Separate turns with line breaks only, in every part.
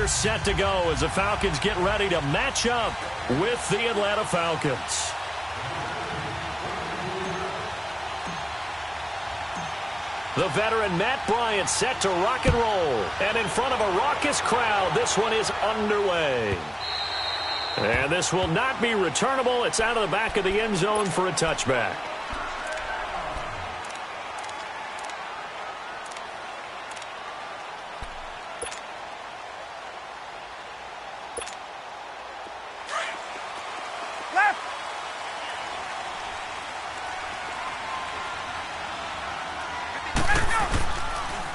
quarter set to go as the Falcons get ready to match up with the Atlanta Falcons. The veteran Matt Bryant set to rock and roll. And in front of a raucous crowd, this one is underway. And this will not be returnable. It's out of the back of the end zone for a touchback.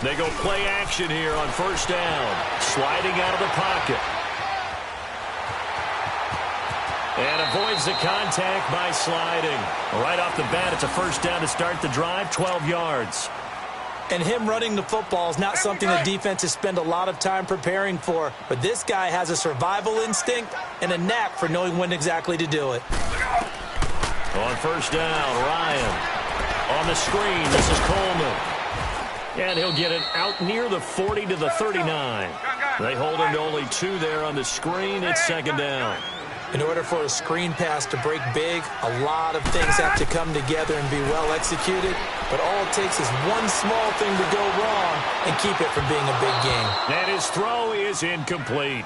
They go play action here on first down. Sliding out of the pocket. And avoids the contact by sliding. Right off the bat, it's a first down to start the drive, 12 yards.
And him running the football is not something the defenses spend a lot of time preparing for. But this guy has a survival instinct and a knack for knowing when exactly to do it.
On first down, Ryan. On the screen, this is Coleman. And he'll get it out near the 40 to the 39. They hold him to only 2 there on the screen. It's second down.
In order for a screen pass to break big, a lot of things have to come together and be well executed. But all it takes is one small thing to go wrong and keep it from being a big game.
And his throw is incomplete.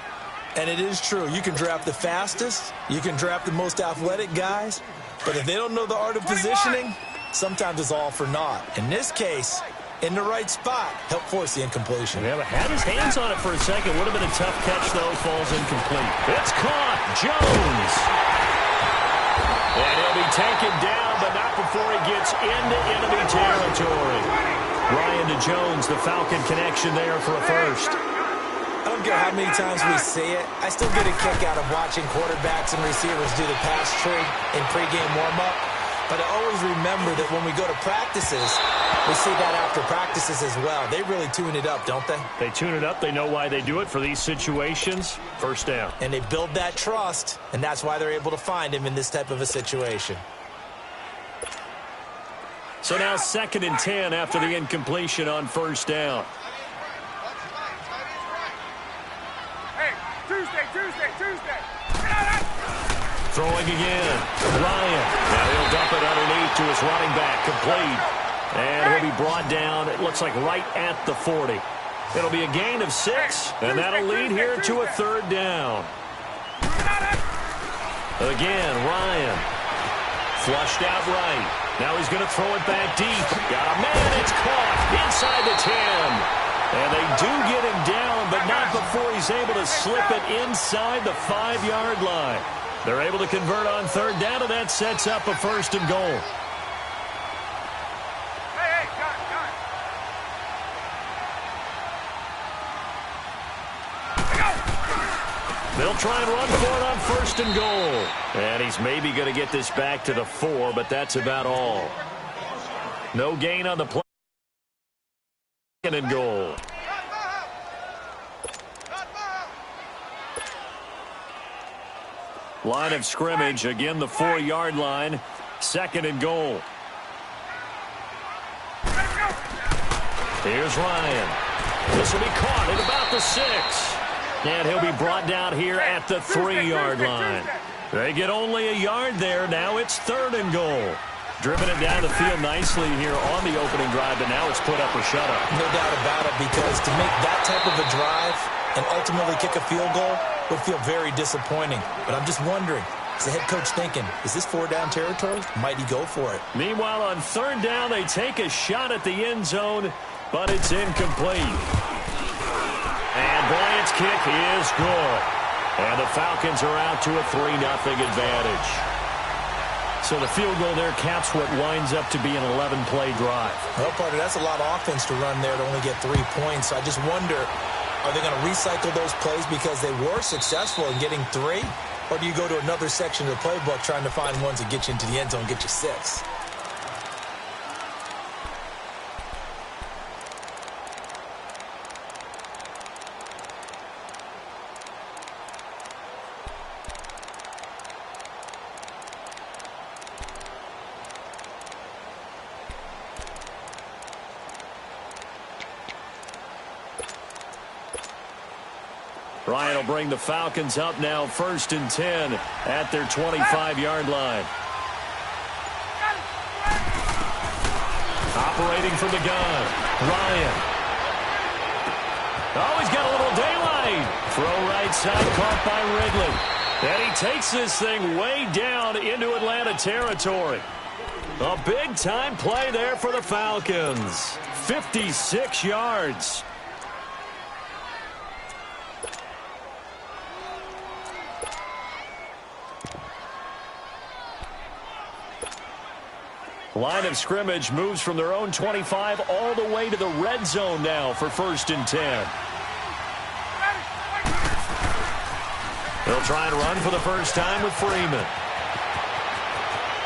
And it is true. You can draft the fastest. You can draft the most athletic guys. But if they don't know the art of positioning, sometimes it's all for naught. In this case, in the right spot, help force the incompletion.
Yeah, but had his hands on it for a second. Would have been a tough catch, though. Falls incomplete. It's caught. Jones. And he'll be taken down, but not before he gets into enemy territory. Ryan to Jones, the Falcon connection there for a first.
I don't care how many times we see it. I still get a kick out of watching quarterbacks and receivers do the pass tree in pregame warm-up. But I always remember that when we go to practices, we see that after practices as well. They really tune it up, don't they?
They tune it up. They know why they do it for these situations. First down.
And they build that trust, and that's why they're able to find him in this type of a situation.
So now 2nd and 10 after the incompletion on first down.
Hey, Tuesday.
Throwing again. Ryan. Now he'll dump it underneath to his running back. Complete. And he'll be brought down, it looks like right at the 40. It'll be a gain of 6, and that'll lead here to a 3rd down. Again, Ryan. Flushed out right. Now he's going to throw it back deep. Got a man. It's caught inside the 10. And they do get him down, but not before he's able to slip it inside the 5-yard line. They're able to convert on 3rd down, and that sets up a 1st and goal.
Hey, got it.
They'll try and run for it on 1st and goal. And he's maybe going to get this back to the 4, but that's about all. No gain on the play. 2nd and goal. Line of scrimmage, again the 4-yard line. 2nd and goal. Here's Ryan. This will be caught at about the 6. And he'll be brought down here at the 3-yard line. They get only a yard there. Now it's 3rd and goal. Driven it down the field nicely here on the opening drive, but now it's put up or shut up.
No doubt about it, because to make that type of a drive and ultimately kick a field goal would feel very disappointing. But I'm just wondering, is the head coach thinking, is this 4-down territory? Might he go for it?
Meanwhile, on 3rd down, they take a shot at the end zone, but it's incomplete. And Bryant's kick is good. And the Falcons are out to a 3-0 advantage. So the field goal there caps what winds up to be an 11-play drive.
Well, partner, that's a lot of offense to run there to only get 3 points. So I just wonder, are they going to recycle those plays because they were successful in getting 3? Or do you go to another section of the playbook trying to find ones that get you into the end zone and get you 6?
Ryan will bring the Falcons up now 1st and 10 at their 25-yard line. Operating from the gun, Ryan. Oh, he's got a little daylight. Throw right side, caught by Ridley. And he takes this thing way down into Atlanta territory. A big-time play there for the Falcons. 56 yards. Line of scrimmage moves from their own 25 all the way to the red zone now for 1st and 10. He'll try and run for the first time with Freeman.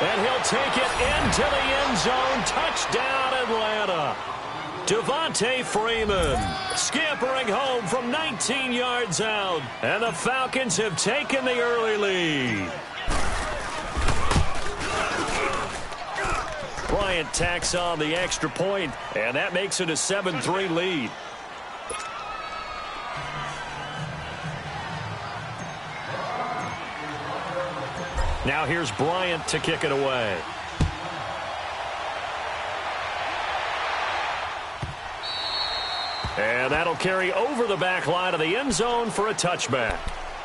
And he'll take it into the end zone. Touchdown, Atlanta. Devontae Freeman scampering home from 19 yards out. And the Falcons have taken the early lead. Bryant tacks on the extra point, and that makes it a 7-3 lead. Now here's Bryant to kick it away. And that'll carry over the back line of the end zone for a touchback.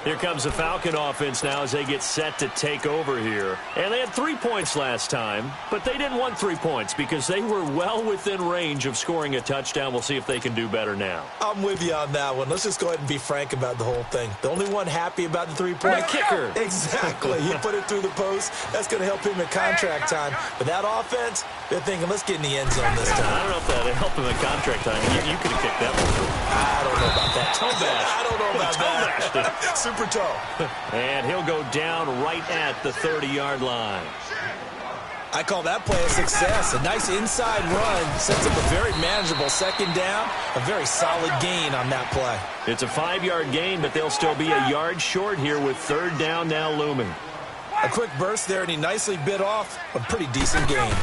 Here comes the Falcon offense now as they get set to take over here. And they had 3 points last time, but they didn't want 3 points because they were well within range of scoring a touchdown. We'll see if they can do better now.
I'm with you on that one. Let's just go ahead and be frank about the whole thing. The only one happy about the three-point
kicker.
Exactly. He put it through the post. That's going to help him at contract time. But that offense, they're thinking, let's get in the end zone this time.
I don't know if that helped him at contract time. You could have kicked that one.
I don't know about that.
Toe bash.
I don't know about that. Super toe.
And he'll go down right at the 30-yard line.
I call that play a success. A nice inside run sets up a very manageable second down. A very solid gain on that play.
It's a 5-yard gain, but they'll still be a yard short here with 3rd down now looming.
A quick burst there, and he nicely bit off a pretty decent gain.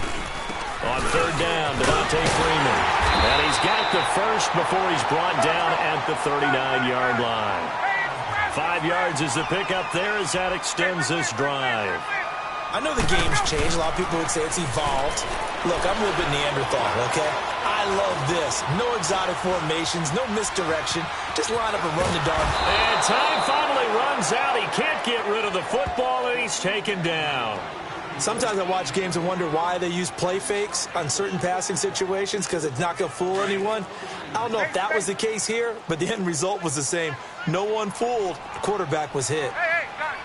On 3rd down, Devontae Freeman. And he's got the first before he's brought down at the 39-yard line. 5 yards is the pickup there as that extends this drive.
I know the game's changed. A lot of people would say it's evolved. Look, I'm a little bit Neanderthal, okay? I love this. No exotic formations, no misdirection. Just line up and run the darn.
And time finally runs out. He can't get rid of the football, and he's taken down.
Sometimes I watch games and wonder why they use play fakes on certain passing situations because it's not going to fool anyone. I don't know if that was the case here, but the end result was the same. No one fooled. The quarterback was hit.
Hey, got it.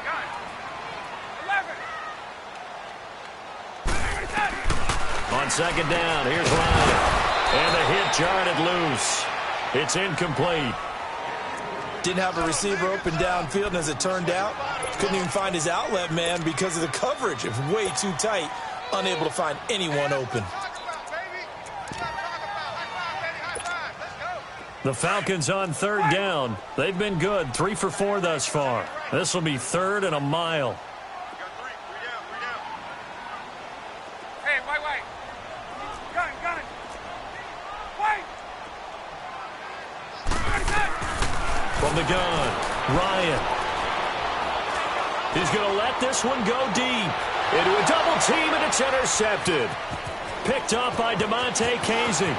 11.
On 2nd down, here's Ryan. And the hit jarred it loose. It's incomplete.
Didn't have a receiver open downfield, and as it turned out, couldn't even find his outlet man because of the coverage. It was way too tight, unable to find anyone open.
The Falcons on 3rd down. They've been good, 3 for 4 thus far. This will be 3rd and a mile.
Hey, wait. Gun. Wait.
From the gun, Ryan. He's going to let this one go deep. Into a double team, and it's intercepted. Picked up by DeMonte Casey.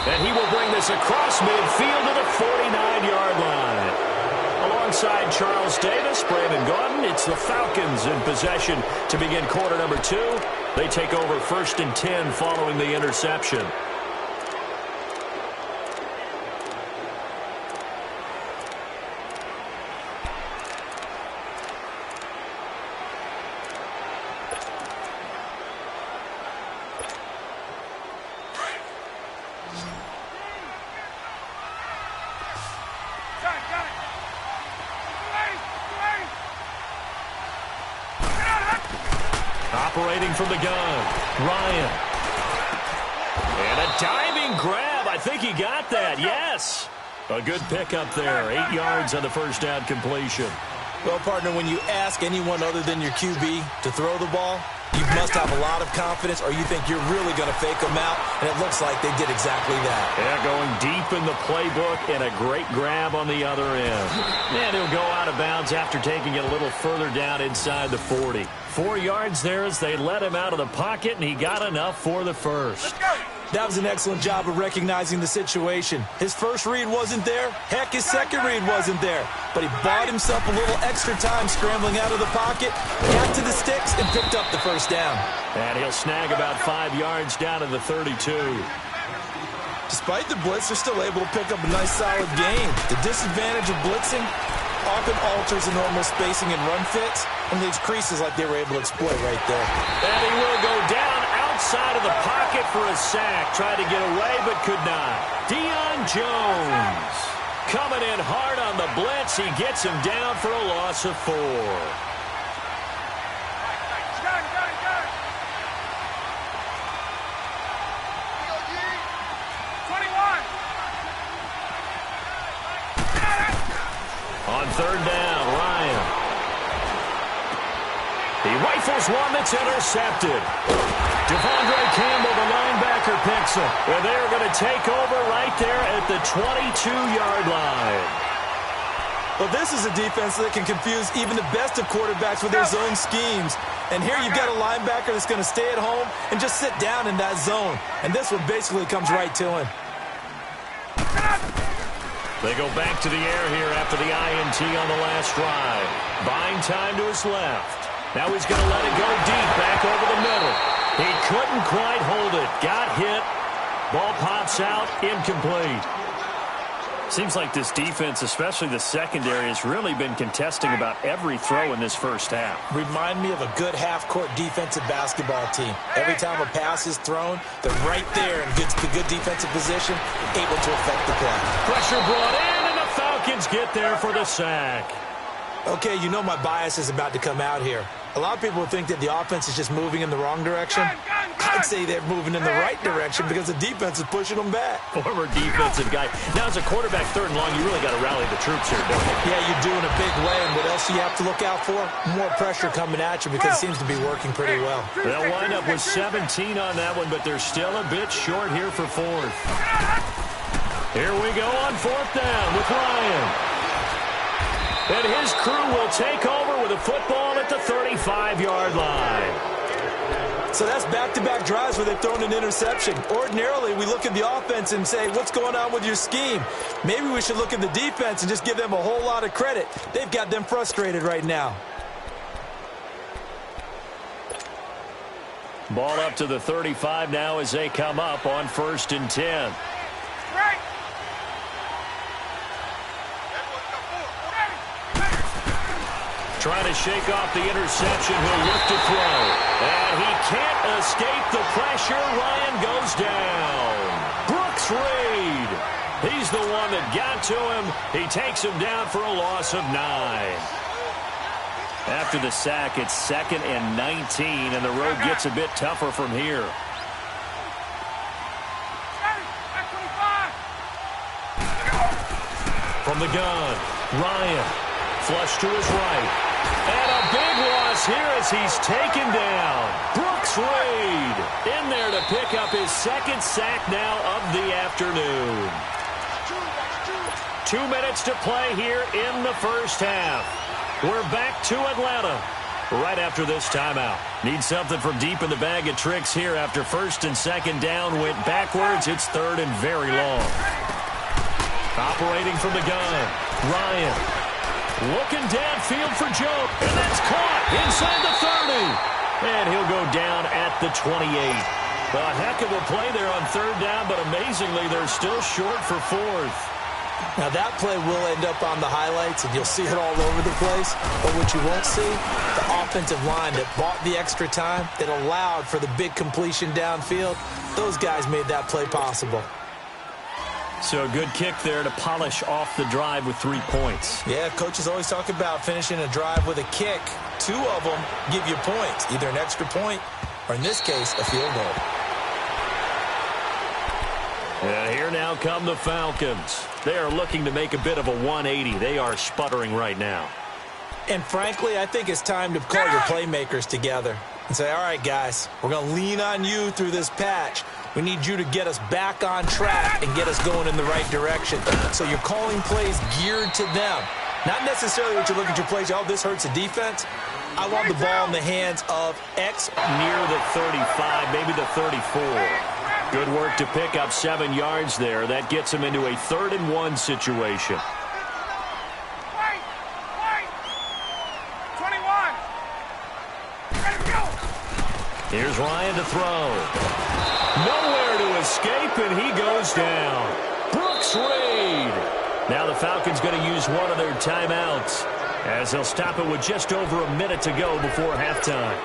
And he will bring this across midfield to the 49-yard line. Alongside Charles Davis, Brandon Gordon, it's the Falcons in possession to begin quarter number 2. They take over 1st and 10 following the interception. Operating from the gun, Ryan. And a diving grab. I think he got that, yes. A good pickup there, 8 yards on the first down completion.
Well, partner, when you ask anyone other than your QB to throw the ball, You must have a lot of confidence, or you think you're really going to fake them out, and it looks like they did exactly that.
Yeah, going deep in the playbook and a great grab on the other end. And he'll go out of bounds after taking it a little further down inside the 40. 4 yards there as they let him out of the pocket, and he got enough for the first.
That was an excellent job of recognizing the situation. His first read wasn't there. Heck, his second read wasn't there. But he bought himself a little extra time scrambling out of the pocket, got to the sticks, and picked up the first down.
And he'll snag about 5 yards down to the 32.
Despite the blitz, they're still able to pick up a nice solid gain. The disadvantage of blitzing often alters the normal spacing and run fits and leaves creases like they were able to exploit right there.
And he will go down outside of the pocket for a sack. Tried to get away but could not. Deion Jones coming in hard on the blitz. He gets him down for a loss of 4. On third down, Ryan. He rifles one that's intercepted. Devondre Campbell, the linebacker, picks him. And they're going to take over right there at the 22-yard line.
Well, this is a defense that can confuse even the best of quarterbacks with their zone schemes. And here you've got a linebacker that's going to stay at home and just sit down in that zone. And this one basically comes right to him.
They go back to the air here after the INT on the last drive. Buying time to his left. Now he's going to let it go deep back over the middle. He couldn't quite hold it. Got hit. Ball pops out. Incomplete. Seems like this defense, especially the secondary, has really been contesting about every throw in this first half.
Remind me of a good half-court defensive basketball team. Every time a pass is thrown, they're right there in good defensive position, able to affect the play.
Pressure brought in, and the Falcons get there for the sack.
Okay, you know my bias is about to come out here. A lot of people think that the offense is just moving in the wrong direction. I'd say they're moving in the right direction because the defense is pushing them back.
Former defensive guy. Now, as a quarterback, third and long, you really got to rally the troops here, don't you?
Yeah, you do in a big way. And what else do you have to look out for? More pressure coming at you because it seems to be working pretty well.
They'll wind up with 17 on that one, but they're still a bit short here for fourth. Here we go on fourth down with Ryan. And his crew will take over with a football at the 35-yard line.
So that's back-to-back drives where they've thrown an interception. Ordinarily, we look at the offense and say, what's going on with your scheme? Maybe we should look at the defense and just give them a whole lot of credit. They've got them frustrated right now.
Ball up to the 35 now as they come up on 1st and 10.
Right.
Trying to shake off the interception. He'll look to throw. And he can't escape the pressure. Ryan goes down. Brooks Reed. He's the one that got to him. He takes him down for a loss of 9. After the sack, it's 2nd and 19, and the road gets a bit tougher from here. From the gun, Ryan. Flush to his right. And a big loss here as he's taken down. Brooks Reed in there to pick up his 2nd sack now of the afternoon. 2 minutes to play here in the first half. We're back to Atlanta right after this timeout. Need something from deep in the bag of tricks here after 1st and 2nd down went backwards. It's 3rd and very long. Operating from the gun, Ryan. Looking downfield for Joe, and that's caught inside the 30. And he'll go down at the 28. A heck of a play there on 3rd down, but amazingly, they're still short for 4th.
Now, that play will end up on the highlights, and you'll see it all over the place. But what you won't see, the offensive line that bought the extra time, that allowed for the big completion downfield, those guys made that play possible.
So a good kick there to polish off the drive with 3 points.
Yeah, coaches always talk about finishing a drive with a kick. 2 of them give you points, either an extra point or, in this case, a field goal.
And here now come the Falcons. They are looking to make a bit of a 180. They are sputtering right now.
And frankly, I think it's time to call your playmakers together. and say, all right, guys, we're going to lean on you through this patch. We need you to get us back on track and get us going in the right direction. So you're calling plays geared to them. Not necessarily what you look at your plays, oh, this hurts the defense. I want the ball in the hands of X.
Near the 35, maybe the 34. Good work to pick up 7 yards there. That gets him into a 3rd-and-1 situation.
Wait! 21! Ready to go!
Here's Ryan to throw. Nowhere to escape, and he goes down. Brooks Reed. Now the Falcons going to use one of their timeouts, as they'll stop it with just over a minute to go before halftime.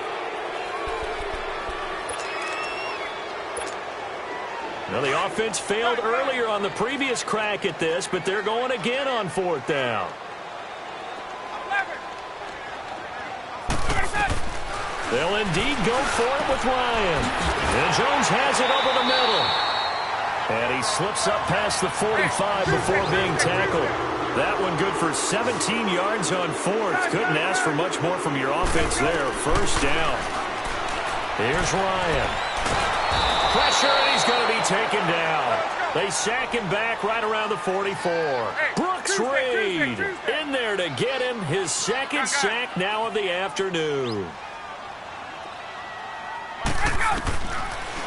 Now the offense failed earlier on the previous crack at this, but they're going again on 4th down.
11.
They'll indeed go for it with Ryan. And Jones has it over the middle. And he slips up past the 45 before being tackled. That one good for 17 yards on 4th. Couldn't ask for much more from your offense there. 1st down. Here's Ryan. Pressure, and he's going to be taken down. They sack him back right around the 44. Brooks Reed in there to get him his 2nd sack now of the afternoon.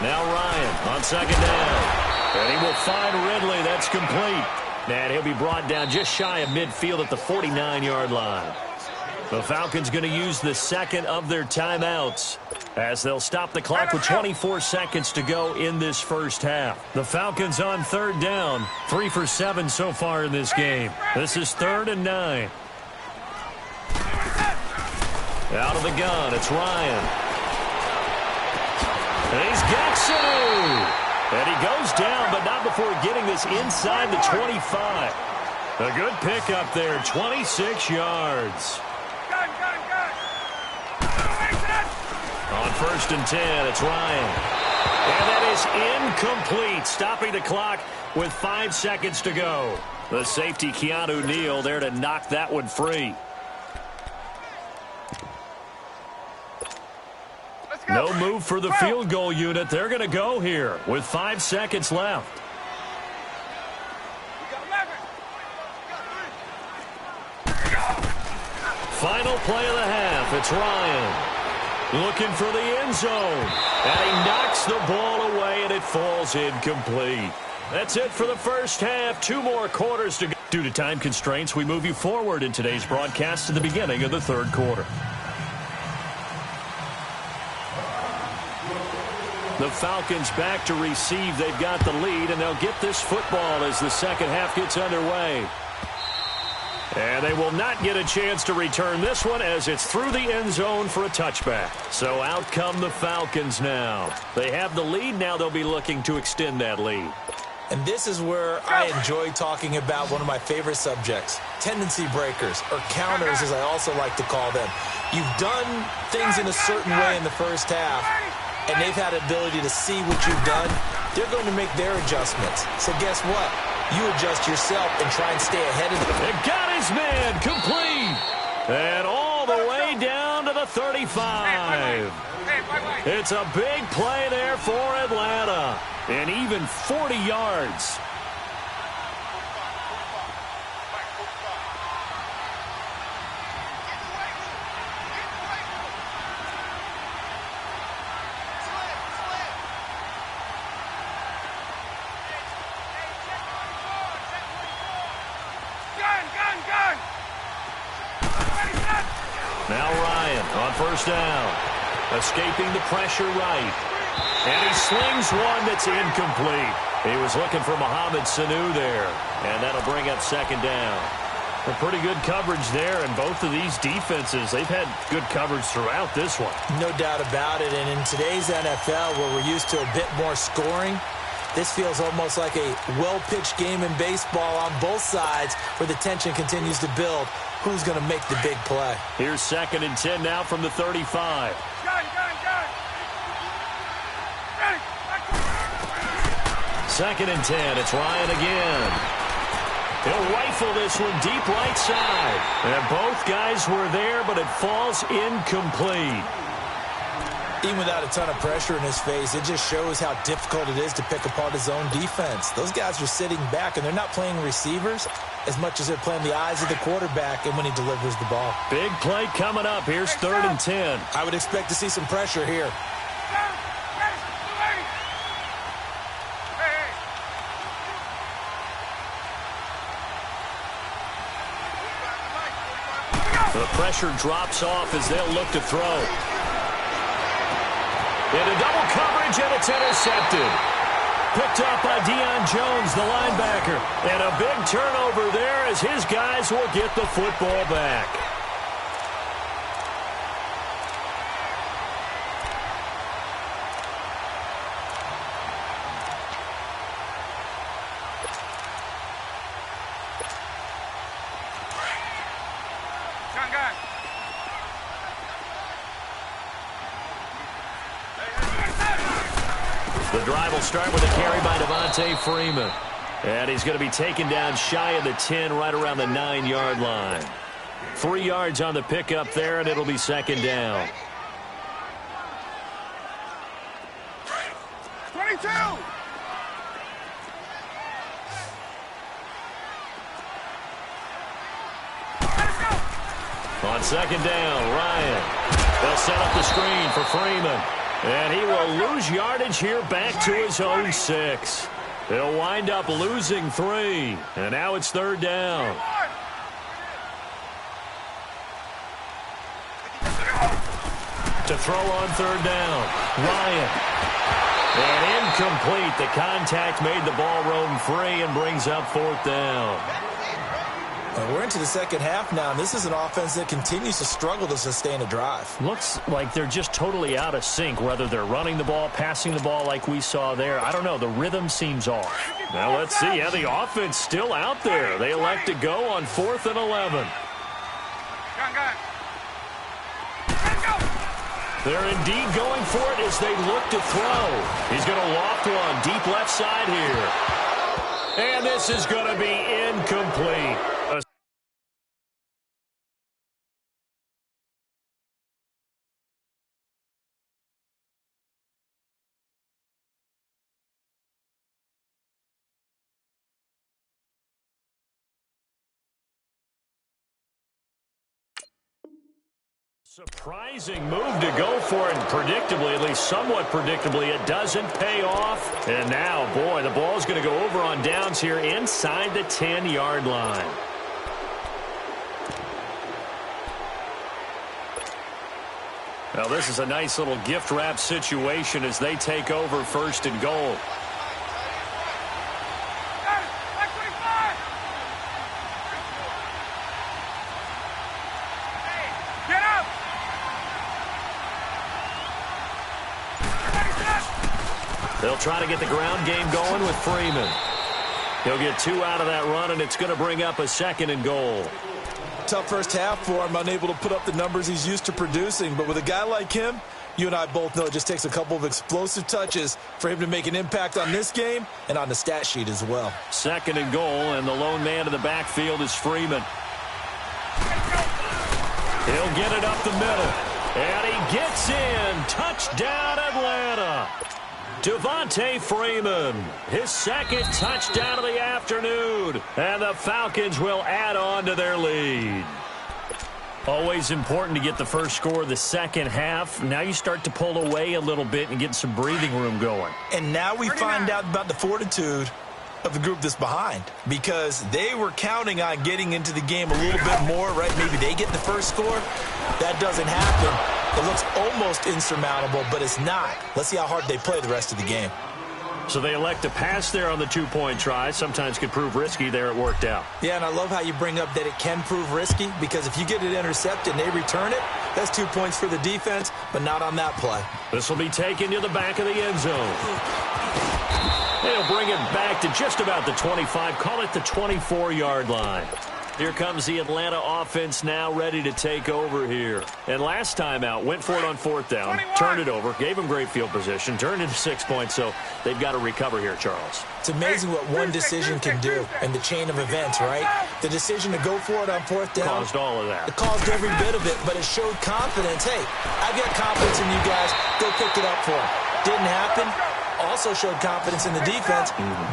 Now Ryan on 2nd down. And he will find Ridley. That's complete. And he'll be brought down just shy of midfield at the 49-yard line. The Falcons going to use the 2nd of their timeouts, as they'll stop the clock with 24 seconds to go in this 1st half. The Falcons on 3rd down, 3 for 7 so far in this game. This is 3rd and 9. Out of the gun, it's Ryan. And he's got Sanu. And he goes down, but not before getting this inside the 25. A good pickup there, 26 yards.
Gun!
On 1st and 10, it's Ryan. And that is incomplete, stopping the clock with 5 seconds to go. The safety, Keanu Neal, there to knock that one free. No move for the field goal unit. They're going to go here with 5 seconds left. Final play of the half. It's Ryan looking for the end zone. And he knocks the ball away, and it falls incomplete. That's it for the 1st half. 2 more quarters to go. Due to time constraints, we move you forward in today's broadcast to the beginning of the 3rd quarter. The Falcons back to receive. They've got the lead, and they'll get this football as the 2nd half gets underway. And they will not get a chance to return this one, as it's through the end zone for a touchback. So out come the Falcons now. They have the lead. Now they'll be looking to extend that lead.
And this is where I enjoy talking about one of my favorite subjects, tendency breakers, or counters as I also like to call them. You've done things in a certain way in the 1st half, and they've had the ability to see what you've done. They're going to make their adjustments. So guess what? You adjust yourself and try and stay ahead of them.
It got his man complete. And all the way down to the 35. It's a big play there for Atlanta. And even 40 yards. Now Ryan on 1st down. Escaping the pressure right. And he slings one that's incomplete. He was looking for Mohamed Sanu there. And that'll bring up 2nd down. A pretty good coverage there, and both of these defenses, they've had good coverage throughout this one.
No doubt about it. And in today's NFL, where we're used to a bit more scoring, this feels almost like a well-pitched game in baseball on both sides, where the tension continues to build. Who's going to make the big play?
Here's 2nd and 10 now from the 35.
Gun!
2nd and 10. It's Ryan again. He'll rifle this one deep right side. And both guys were there, but it falls incomplete.
Even without a ton of pressure in his face, it just shows how difficult it is to pick apart his own defense. Those guys are sitting back, and they're not playing receivers as much as they're playing the eyes of the quarterback and when he delivers the ball.
Big play coming up. Here's 3rd and 10.
I would expect to see some pressure here.
The pressure drops off as they'll look to throw. Into double coverage, and it's intercepted. Picked up by Deion Jones, the linebacker. And a big turnover there as his guys will get the football back. The drive will start with a carry by Devontae Freeman. And he's going to be taken down shy of the 10, right around the 9-yard line. 3 yards on the pickup there, and it'll be 2nd down.
22!
On 2nd down, Ryan. They'll set up the screen for Freeman. And he will lose yardage here back to his own 6. They'll wind up losing 3. And now it's 3rd down. To throw on 3rd down, Ryan. And incomplete. The contact made the ball roam free and brings up 4th down.
And we're into the second half now, and this is an offense that continues to struggle to sustain a drive.
Looks like they're just totally out of sync, whether they're running the ball, passing the ball like we saw there. I don't know. The rhythm seems off. Now let's see. Yeah, the offense still out there. They elect to go on 4th and 11. They're indeed going for it as they look to throw. He's going to loft one deep left side here. And this is going to be incomplete. Surprising move to go for it, and predictably, at least somewhat predictably, it doesn't pay off. And now, boy, the ball's going to go over on downs here inside the 10-yard line. Now, this is a nice little gift wrap situation as they take over 1st and goal. They'll try to get the ground game going with Freeman. He'll get 2 out of that run, and it's going to bring up a 2nd and goal.
Tough first half for him, unable to put up the numbers he's used to producing. But with a guy like him, you and I both know it just takes a couple of explosive touches for him to make an impact on this game and on the stat sheet as well.
2nd and goal, and the lone man in the backfield is Freeman. He'll get it up the middle, and he gets in. Touchdown, Atlanta. Devontae Freeman, his 2nd touchdown of the afternoon, and the Falcons will add on to their lead. Always important to get the first score of the second half. Now you start to pull away a little bit and get some breathing room going.
And now we find out about the fortitude of the group that's behind, because they were counting on getting into the game a little bit more, right? Maybe they get the first score. That doesn't happen. It looks almost insurmountable, but it's not. Let's see how hard they play the rest of the game.
So they elect to pass there on the 2-point try. Sometimes could prove risky. There it worked out.
Yeah, and I love how you bring up that it can prove risky, because if you get it intercepted and they return it, that's 2 points for the defense, but not on that play.
This will be taken to the back of the end zone. They'll bring it back to just about the 25. Call it the 24-yard line. Here comes the Atlanta offense now ready to take over here. And last time out, went for it on 4th down,
21.
turned it over, gave them great field position, turned into 6 points, so they've got to recover here, Charles.
It's amazing what one decision can do in the chain of events, right? The decision to go for it on 4th down.
Caused all of that.
It caused every bit of it, but it showed confidence. Hey, I've got confidence in you guys. Go pick it up for them. Didn't happen. Also showed confidence in the defense.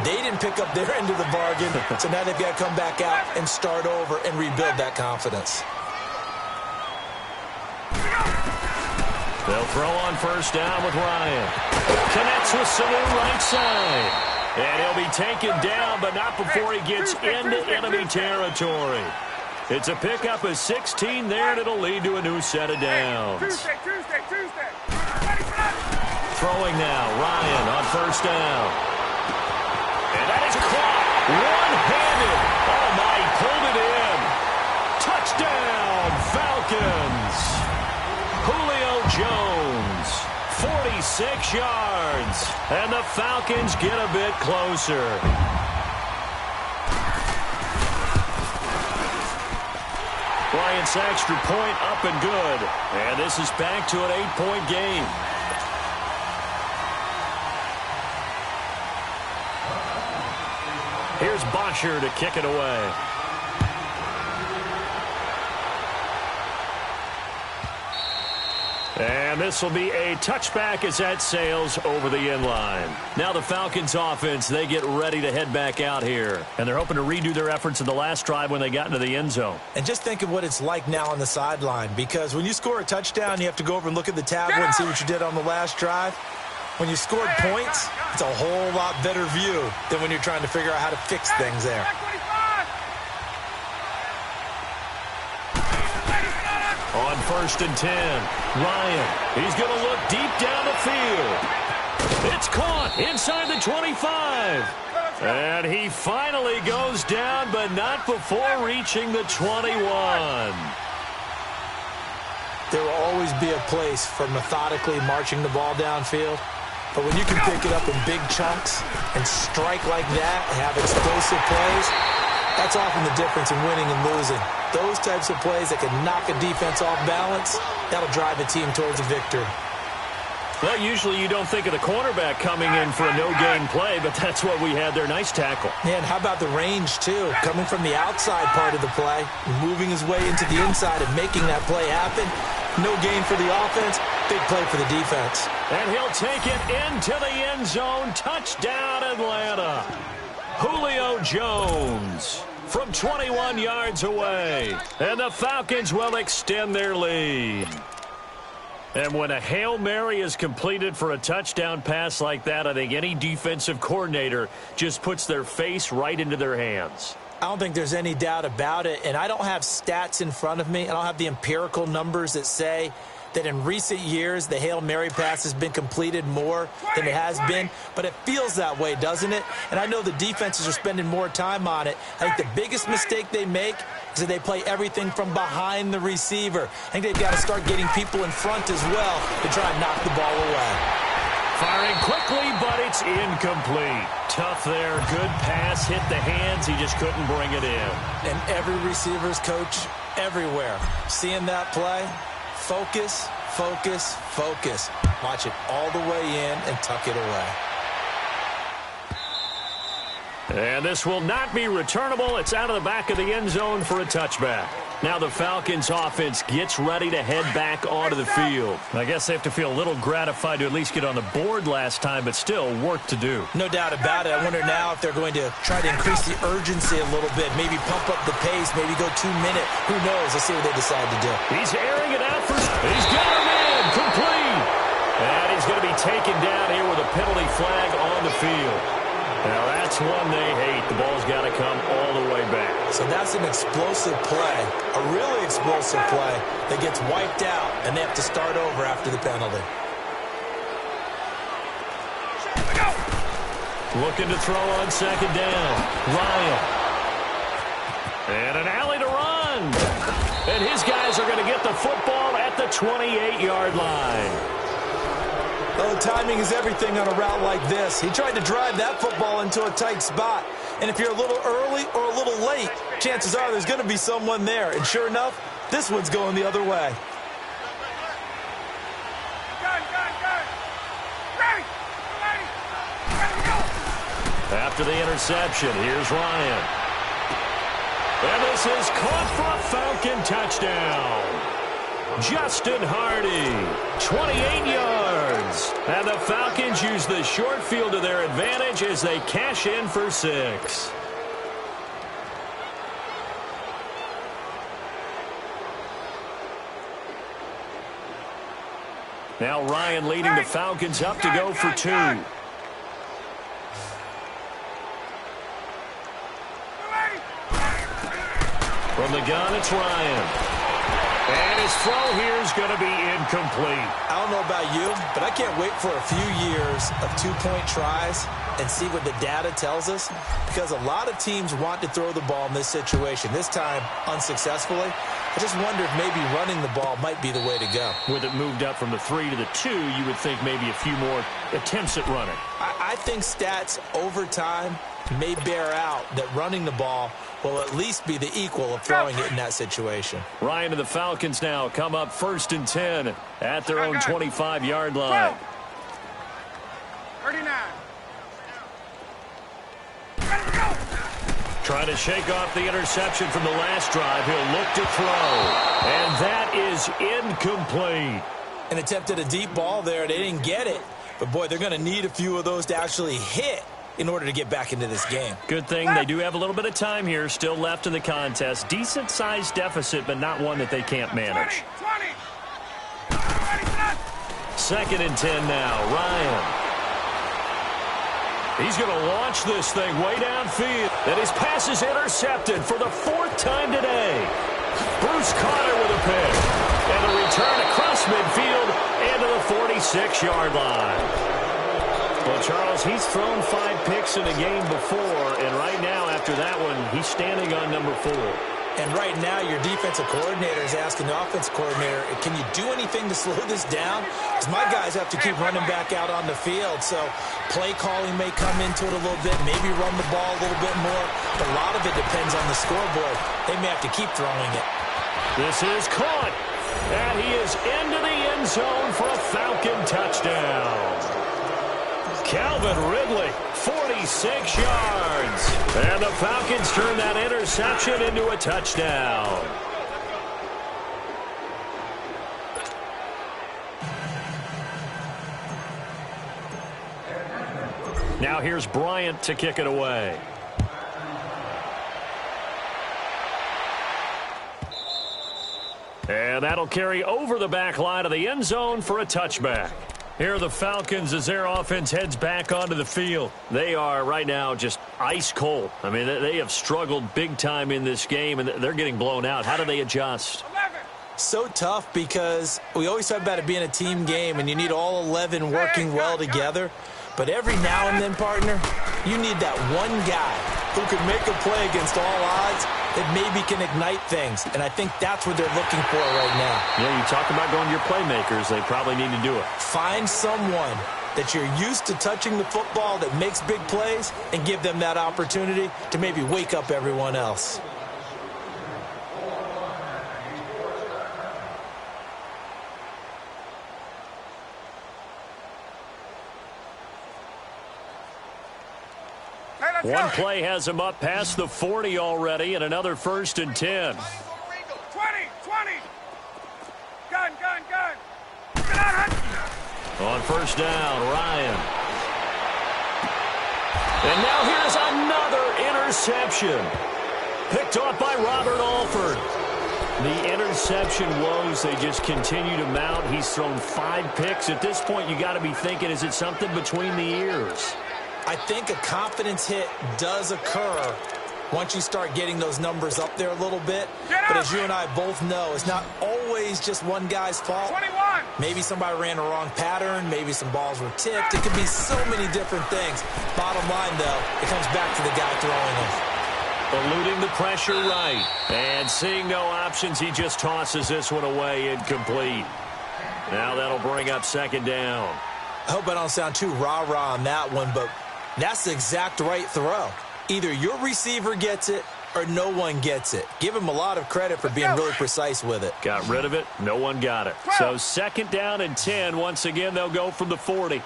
They didn't pick up their end of the bargain, so now they've got to come back out and start over and rebuild that confidence.
They'll throw on 1st down with Ryan. Connects with Sanu right side. And he'll be taken down, but not before he gets into enemy territory. It's a pickup of 16 there, and it'll lead to a new set of downs.
Tuesday. Ready for that?
Throwing now, Ryan on 1st down. And that is caught. One-handed. Oh, my, he pulled it in. Touchdown, Falcons. Julio Jones, 46 yards. And the Falcons get a bit closer. Bryant's extra point up and good. And this is back to an 8-point game. Here's Bosher to kick it away. And this will be a touchback as that sails over the end line. Now the Falcons offense, they get ready to head back out here. And they're hoping to redo their efforts in the last drive when they got into the end zone.
And just think of what it's like now on the sideline, because when you score a touchdown, you have to go over and look at the tablet and see what you did on the last drive. When you scored points, it's a whole lot better view than when you're trying to figure out how to fix things there.
On 1st and 10, Ryan, he's going to look deep down the field. It's caught inside the 25. And he finally goes down, but not before reaching the 21.
There will always be a place for methodically marching the ball downfield. But when you can pick it up in big chunks and strike like that and have explosive plays, that's often the difference in winning and losing. Those types of plays that can knock a defense off balance, that'll drive a team towards a victory.
Well, usually you don't think of the cornerback coming in for a no-gain play, but that's what we had there. Nice tackle.
Yeah, and how about the range, too? Coming from the outside part of the play, moving his way into the inside and making that play happen. No gain for the offense, big play for the defense.
And he'll take it into the end zone. Touchdown, Atlanta. Julio Jones from 21 yards away. And the Falcons will extend their lead. And when a Hail Mary is completed for a touchdown pass like that, I think any defensive coordinator just puts their face right into their hands.
I don't think there's any doubt about it, and I don't have stats in front of me. I don't have the empirical numbers that say that in recent years the Hail Mary pass has been completed more than it has been, but it feels that way, doesn't it? And I know the defenses are spending more time on it. I think the biggest mistake they make is that they play everything from behind the receiver. I think they've got to start getting people in front as well to try and knock the ball away.
Firing quickly, but it's incomplete. Tough there. Good pass. Hit the hands. He just couldn't bring it in.
And every receiver's coach everywhere, seeing that play, focus, focus, focus. Watch it all the way in and tuck it away.
And this will not be returnable. It's out of the back of the end zone for a touchback. Now the Falcons offense gets ready to head back onto the field. I guess they have to feel a little gratified to at least get on the board last time, but still work to do.
No doubt about it. I wonder now if they're going to try to increase the urgency a little bit, maybe pump up the pace, maybe go 2-minute. Who knows? Let's see what they decide to do.
He's airing it out for... He's got him in! Complete! And he's going to be taken down here with a penalty flag on the field. Now, that's one they hate. The ball's got to come all the way back.
So that's an explosive play, a really explosive play that gets wiped out, and they have to start over after the penalty.
Looking to throw on 2nd down. Ryan. And an alley to run. And his guys are going to get the football at the 28-yard line.
Oh, timing is everything on a route like this. He tried to drive that football into a tight spot. And if you're a little early or a little late, chances are there's going to be someone there. And sure enough, this one's going the other way.
After the interception, here's Ryan. And this is caught for a Falcon touchdown. Justin Hardy, 28 yards. And the Falcons use the short field to their advantage as they cash in for 6. Now Ryan leading the Falcons up to go for 2. From the gun, it's Ryan. And his throw here is going to be incomplete.
I don't know about you, but I can't wait for a few years of 2-point tries and see what the data tells us, because a lot of teams want to throw the ball in this situation. This time, unsuccessfully. I just wonder if maybe running the ball might be the way to go.
With it moved up from the 3 to the 2, you would think maybe a few more attempts at running.
I think stats over time may bear out that running the ball will at least be the equal of throwing it in that situation.
Ryan and the Falcons now come up 1st and 10 at their own 25-yard line.
39.
Trying to shake off the interception from the last drive. He'll look to throw. And that is incomplete.
An attempt at a deep ball there. They didn't get it. But, boy, they're going to need a few of those to actually hit in order to get back into this game.
Good thing they do have a little bit of time here still left in the contest. Decent-sized deficit, but not one that they can't manage.
20.
2nd and 10 now. Ryan. He's going to launch this thing way downfield. And his pass is intercepted for the 4th time today. Bruce Carter with a pick. And a return across midfield and to the 46-yard line. Well, Charles, he's thrown 5 picks in a game before, and right now, after that one, he's standing on number 4.
And right now, your defensive coordinator is asking the offensive coordinator, can you do anything to slow this down? Because my guys have to keep running back out on the field, so play calling may come into it a little bit, maybe run the ball a little bit more, but a lot of it depends on the scoreboard. They may have to keep throwing it.
This is caught, and he is into the end zone for a Falcon touchdown. Calvin Ridley, 46 yards. And the Falcons turn that interception into a touchdown. Now here's Bryant to kick it away. And that'll carry over the back line of the end zone for a touchback. Here are the Falcons as their offense heads back onto the field. They are right now just ice cold. I mean, they have struggled big time in this game, and they're getting blown out. How do they adjust?
11.
So tough because we always talk about it being a team game, and you need all 11 working well together. But every now and then, partner, you need that one guy who can make a play against all odds that maybe can ignite things. And I think that's what they're looking for right now.
Yeah, you talk about going to your playmakers. They probably need to do it.
Find someone that you're used to touching the football that makes big plays and give them that opportunity to maybe wake up everyone else.
One play has him up past the 40 already, and another 1st and 10.
20. Gun. Get out.
On 1st down, Ryan. And now here's another interception. Picked off by Robert Alford. The interception woes, they just continue to mount. He's thrown 5 picks. At this point, you got to be thinking, is it something between the ears?
I think a confidence hit does occur once you start getting those numbers up there a little bit. But as you and I both know, it's not always just one guy's fault.
21.
Maybe somebody ran a wrong pattern. Maybe some balls were tipped. It could be so many different things. Bottom line, though, it comes back to the guy throwing it.
Eluding the pressure right. And seeing no options, he just tosses this one away incomplete. Now that'll bring up 2nd down.
I hope I don't sound too rah-rah on that one, but that's the exact right throw. Either your receiver gets it or no one gets it. Give him a lot of credit for being really precise with it.
Got rid of it. No one got it. So 2nd down and 10. Once again, they'll go from the 40.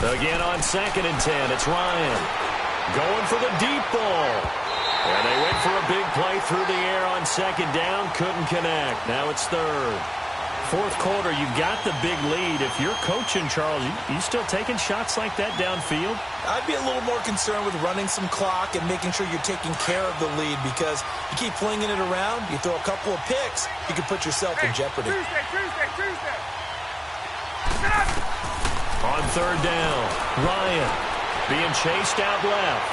Again on 2nd and 10. It's Ryan going for the deep ball. And they went for a big play through the air on 2nd down. Couldn't connect. Now it's 3rd. 4th quarter, you've got the big lead. If you're coaching, Charles, you still taking shots like that downfield?
I'd be a little more concerned with running some clock and making sure you're taking care of the lead, because you keep flinging it around, you throw a couple of picks, you can put yourself in jeopardy.
Tuesday.
On 3rd down, Ryan being chased out left.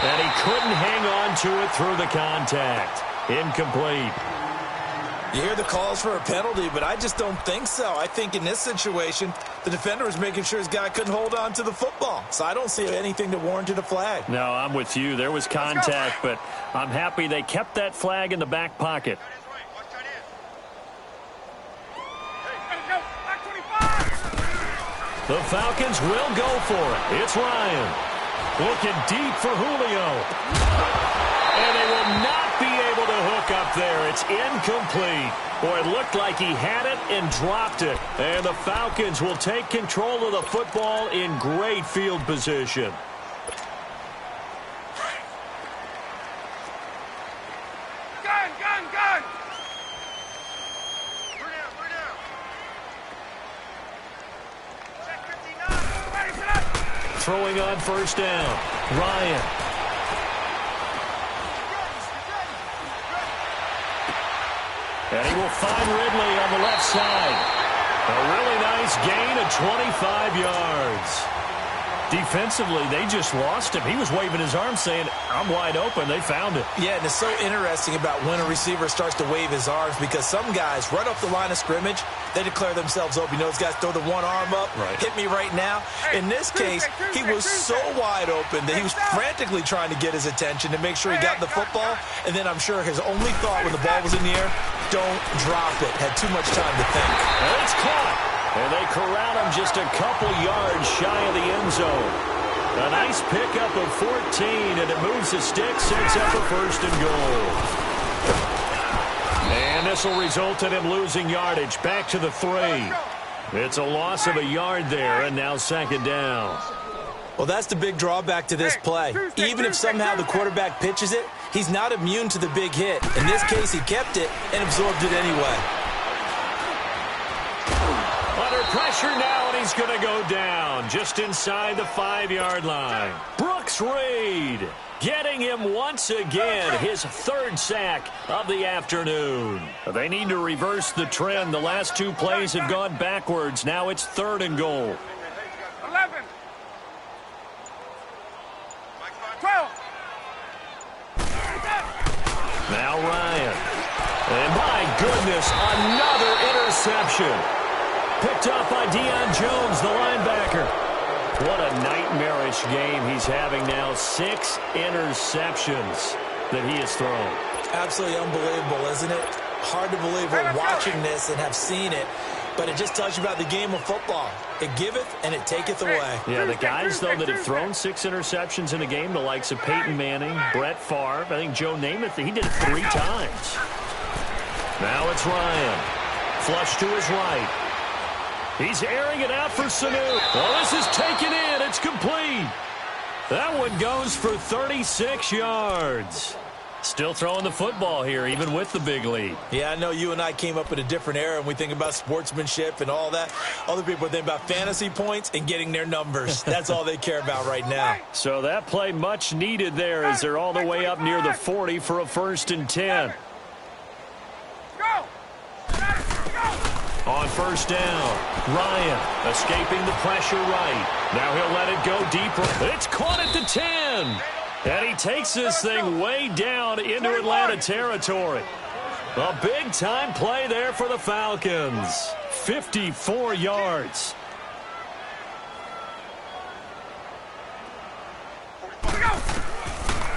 And he couldn't hang on to it through the contact. Incomplete.
You hear the calls for a penalty, but I just don't think so. I think in this situation, the defender was making sure his guy couldn't hold on to the football. So I don't see anything that warranted a flag.
No, I'm with you. There was contact, but I'm happy they kept that flag in the back pocket. The Falcons will go for it. It's Ryan. Looking deep for Julio. And they will not be able to hook up there. It's incomplete. Boy, it looked like he had it and dropped it. And the Falcons will take control of the football in great field position.
Gun! Bring down. Check 59. Ready, set up.
Throwing on 1st down. Ryan. And he will find Ridley on the left side. A really nice gain of 25 yards. Defensively, they just lost him. He was waving his arms saying, I'm wide open. They found it.
Yeah, and it's so interesting about when a receiver starts to wave his arms, because some guys, right off the line of scrimmage, they declare themselves open. You know, those guys throw the one arm up, hit me right now. In this case, he was so wide open that he was frantically trying to get his attention to make sure he got the football. And then I'm sure his only thought when the ball was in the air, don't drop it. Had too much time to think.
And it's caught. And they corral him just a couple yards shy of the end zone. A nice pickup of 14, and it moves the stick, sets up a 1st and goal. And this will result in him losing yardage. Back to the 3. It's a loss of a yard there, and now 2nd down.
Well, that's the big drawback to this play. Even if somehow the quarterback pitches it, he's not immune to the big hit. In this case, he kept it and absorbed it anyway.
Under pressure now, and he's going to go down just inside the 5-yard line. Brooks Reed getting him once again, his 3rd sack of the afternoon. They need to reverse the trend. The last 2 plays have gone backwards. Now it's 3rd and goal.
11. 12.
Now Ryan. And my goodness, another interception. Picked up by Deion Jones, the linebacker. What a nightmarish game he's having now. 6 interceptions that he has thrown.
Absolutely unbelievable, isn't it? Hard to believe we're watching this and have seen it, but it just tells you about the game of football. It giveth and it taketh away.
Yeah, the guys, though, that have thrown 6 interceptions in a game, the likes of Peyton Manning, Brett Favre, I think Joe Namath, he did it 3 times. Now it's Ryan. Flush to his right. He's airing it out for Sanu. Well, this is taken in. It's complete. That one goes for 36 yards. Still throwing the football here, even with the big lead.
Yeah, I know you and I came up in a different era, and we think about sportsmanship and all that. Other people think about fantasy points and getting their numbers. That's all they care about right now.
So that play much needed there as they're all the way up near the 40 for a 1st and 10.
Go!
On 1st down, Ryan escaping the pressure right. Now he'll let it go deeper. It's caught at the 10. And he takes this thing way down into Atlanta territory. A big-time play there for the Falcons. 54 yards.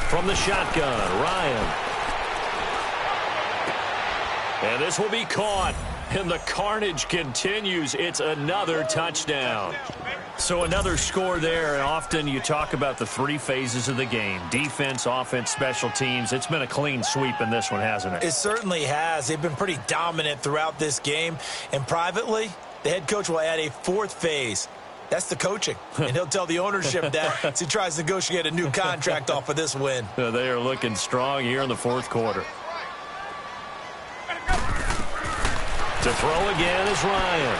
From the shotgun, Ryan. And this will be caught. And the carnage continues. It's another touchdown. So another score there, and often you talk about the three phases of the game. Defense, offense, special teams. It's been a clean sweep in this one, hasn't it?
It certainly has. They've been pretty dominant throughout this game. And privately, the head coach will add a fourth phase. That's the coaching. And he'll tell the ownership that as he tries to negotiate a new contract off of this win.
They are looking strong here in the fourth quarter. To throw again is Ryan.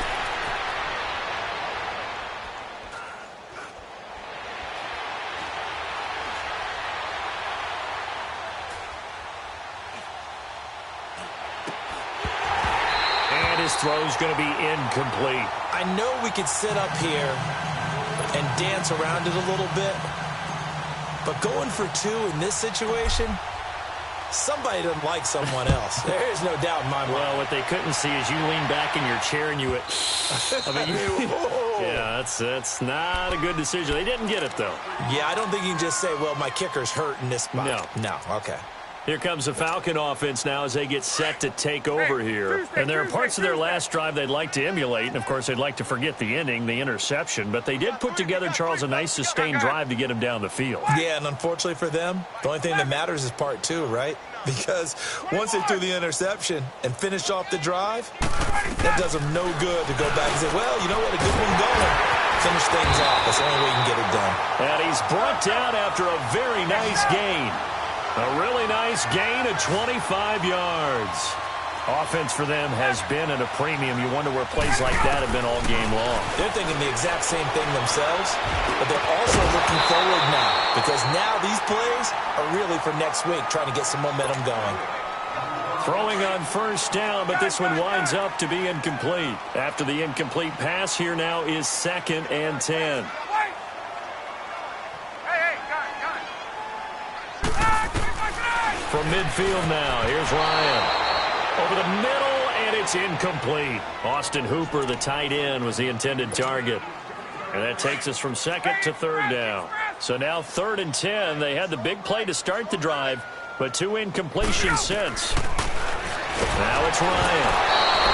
His throw's going to be incomplete.
I know we could sit up here and dance around it a little bit, but going for two in this situation, somebody doesn't like someone else. There is no doubt in my mind.
Well, what they couldn't see is you lean back in your chair and you went, yeah, that's not a good decision. They didn't get it, though.
Yeah, I don't think you can just say, well, my kicker's hurt in this spot. No, okay.
Here comes the Falcon offense now as they get set to take over here. And there are parts of their last drive they'd like to emulate. And, of course, they'd like to forget the ending, the interception. But they did put together, Charles, a nice sustained drive to get him down the field.
Yeah, and unfortunately for them, the only thing that matters is part two, right? Because once they threw the interception and finished off the drive, that does them no good to go back and say, well, you know what, a good one going. Finish things off. That's the only way you can get it done.
And he's brought down after a very nice gain. A really nice gain of 25 yards. Offense for them has been at a premium. You wonder where plays like that have been all game long.
They're thinking the exact same thing themselves, but they're also looking forward now because now these plays are really for next week, trying to get some momentum going.
Throwing on first down, but this one winds up to be incomplete. After the incomplete pass, here now is 2nd and 10. From midfield now, here's Ryan. Over the middle, and it's incomplete. Austin Hooper, the tight end, was the intended target. And that takes us from 2nd to 3rd down. So now 3rd and 10. They had the big play to start the drive, but 2 incompletions since. Now it's Ryan.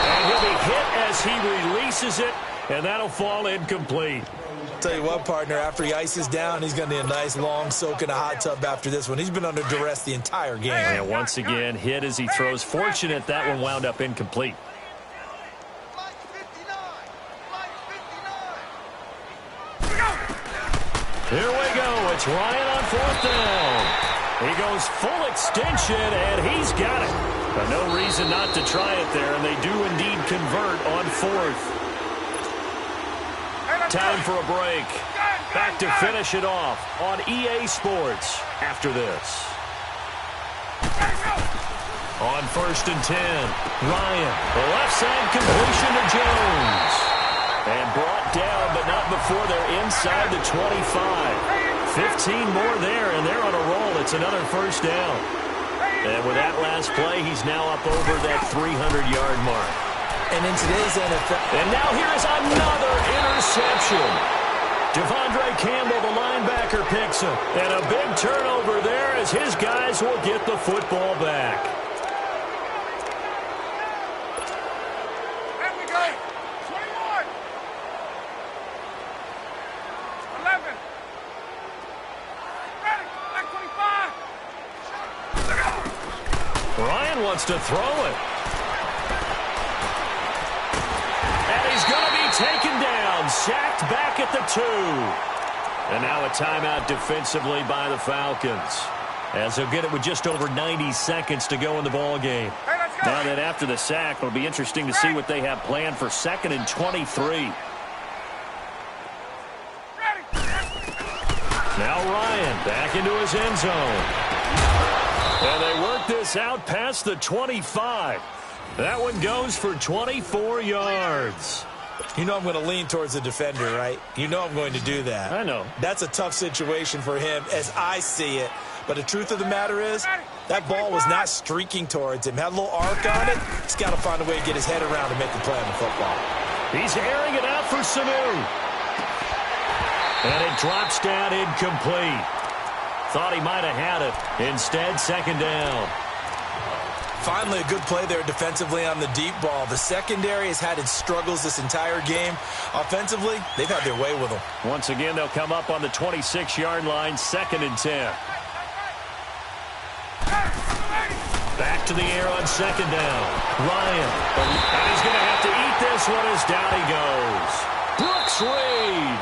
And he'll be hit as he releases it, and that'll fall incomplete.
Tell you what, partner, after he ices down, he's going to need a nice long soak in a hot tub after this one. He's been under duress the entire game.
And once again, hit as he throws. Fortunate that one wound up incomplete. Here we go. It's Ryan on 4th down. He goes full extension, and he's got it. But no reason not to try it there, and they do indeed convert on 4th. Time for a break. Back to finish it off on EA Sports after this. On 1st and 10, Ryan, the left side completion to Jones. And brought down, but not before they're inside the 25. 15 more there, and they're on a roll. It's another first down. And with that last play, he's now up over that 300-yard mark.
And in today's NFL...
And now here is another interception. Devondre Campbell, the linebacker, picks him. And a big turnover there as his guys will get the football back.
There we go. 21. 11. Ready. Like 25.
Ryan wants to throw it. He's going to be taken down, sacked back at the 2. And now a timeout defensively by the Falcons, as they'll get it with just over 90 seconds to go in the ball game.
Hey, let's go.
Now that after the sack, it'll be interesting to see what they have planned for 2nd and 23.
Ready.
Now Ryan back into his end zone. And they work this out past the 25. That one goes for 24 yards.
You know I'm going to lean towards the defender, right? You know I'm going to do that.
I know.
That's a tough situation for him as I see it. But the truth of the matter is, that ball was not streaking towards him. Had a little arc on it. He's got to find a way to get his head around and make a play on the football.
He's airing it out for Sanu. And it drops down incomplete. Thought he might have had it. Instead, 2nd down.
Finally, a good play there defensively on the deep ball. The secondary has had its struggles this entire game. Offensively, they've had their way with them.
Once again, they'll come up on the 26-yard line, 2nd and 10. Back to the air on 2nd down. Ryan. And he's going to have to eat this one as down he goes. Brooks Reed.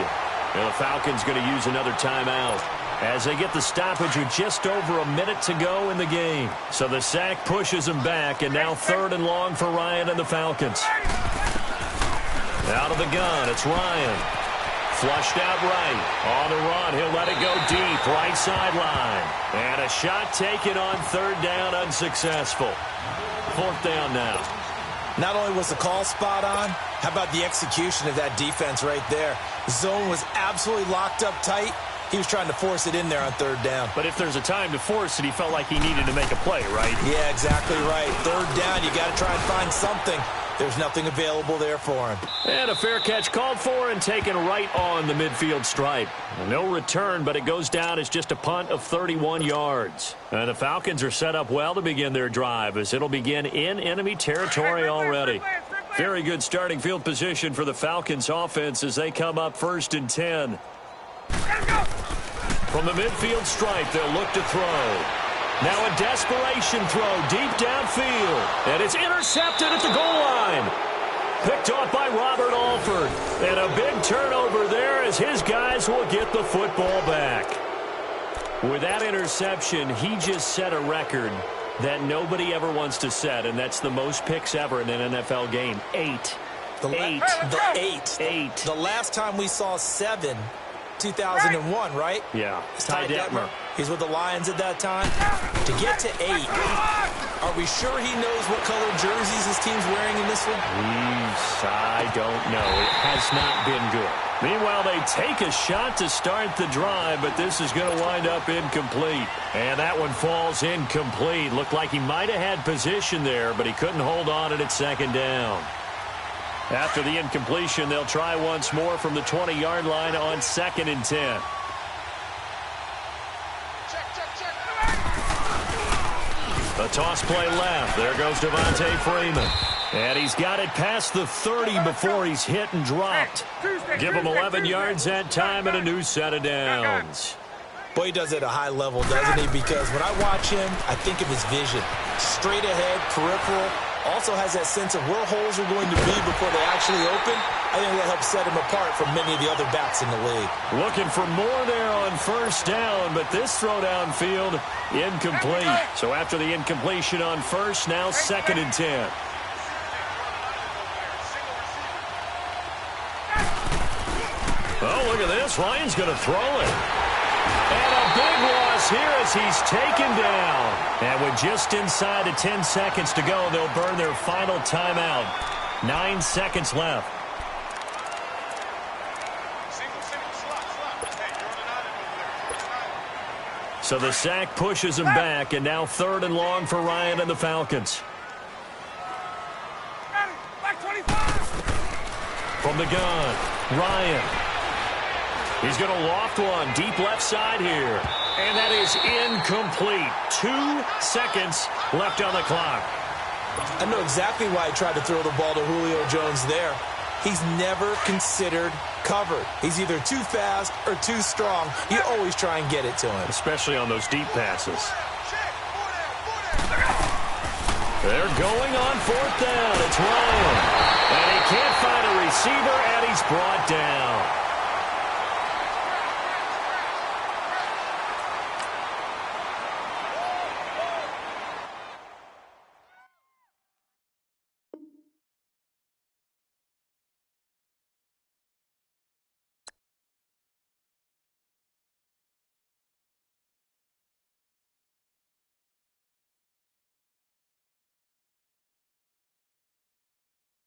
And the Falcons going to use another timeout as they get the stoppage with just over a minute to go in the game. So the sack pushes them back, and now 3rd and long for Ryan and the Falcons. Out of the gun, it's Ryan. Flushed out right. On the run, he'll let it go deep, right sideline. And a shot taken on 3rd down, unsuccessful. 4th down now.
Not only was the call spot on, how about the execution of that defense right there? Zone was absolutely locked up tight. He was trying to force it in there on 3rd down.
But if there's a time to force it, he felt like he needed to make a play, right?
Yeah, exactly right. 3rd down, you got to try and find something. There's nothing available there for him.
And a fair catch called for and taken right on the midfield stripe. No return, but it goes down as just a punt of 31 yards. And the Falcons are set up well to begin their drive as it'll begin in enemy territory already. Very good starting field position for the Falcons offense as they come up 1st and 10. From the midfield stripe, they'll look to throw. Now a desperation throw deep downfield. And it's intercepted at the goal line. Picked off by Robert Alford. And a big turnover there as his guys will get the football back. With that interception, he just set a record that nobody ever wants to set, and that's the most picks ever in an NFL game. 8.
The last time we saw 7, 2001, right?
Yeah.
Ty Detmer. He's with the Lions at that time. To get to 8, are we sure he knows what color jerseys his team's wearing in this one?
I don't know. It has not been good. Meanwhile, they take a shot to start the drive, but this is going to wind up incomplete. And that one falls incomplete. Looked like he might have had position there, but he couldn't hold on it at 2nd down. After the incompletion, they'll try once more from the 20-yard line on 2nd and 10. A toss play left. There goes Devontae Freeman. And he's got it past the 30 before he's hit and dropped. Give him 11 yards that time and a new set of downs.
Boy, he does it at a high level, doesn't he? Because when I watch him, I think of his vision. Straight ahead, peripheral. Also has that sense of where holes are going to be before they actually open. I think that helps set him apart from many of the other backs in the league.
Looking for more there on 1st down, but this throw downfield incomplete. So after the incompletion on 1st, now 2nd and 10. Oh, look at this. Ryan's going to throw it. And a big loss here as he's taken down. And with just inside of 10 seconds to go, they'll burn their final timeout. 9 seconds left. So the sack pushes him back, and now 3rd and long for Ryan and the Falcons. From the gun, Ryan. He's going to loft one deep left side here. And that is incomplete. 2 seconds left on the clock.
I know exactly why he tried to throw the ball to Julio Jones there. He's never considered covered. He's either too fast or too strong. You always try and get it to him.
Especially on those deep passes. They're going on 4th down. It's Ryan. And he can't find a receiver, and he's brought down.